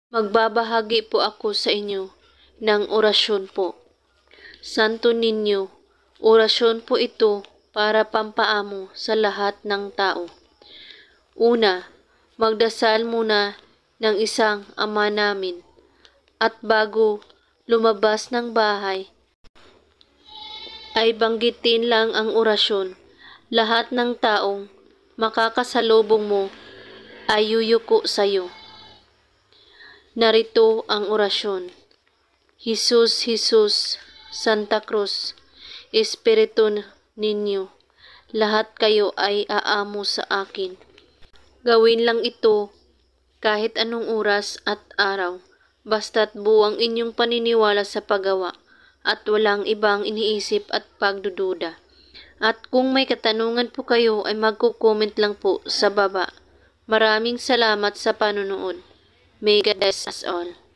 Magbabahagi po ako sa inyo ng orasyon po. Santo Niño, orasyon po ito para pampaamo sa lahat ng tao. Una, magdasal muna ng isang Ama namin at bago lumabas ng bahay ay banggitin lang ang orasyon. Lahat ng taong makakasalubong mo ay yuyuko sa iyo. Narito ang orasyon. Jesus, Jesus, Santa Cruz, Espiritu Niño, lahat kayo ay aamo sa akin. Gawin lang ito kahit anong oras at araw, basta't buwang inyong paniniwala sa paggawa at walang ibang iniisip at pagdududa. At kung may katanungan po kayo ay magko-comment lang po sa baba. Maraming salamat sa panonood. May God bless us all.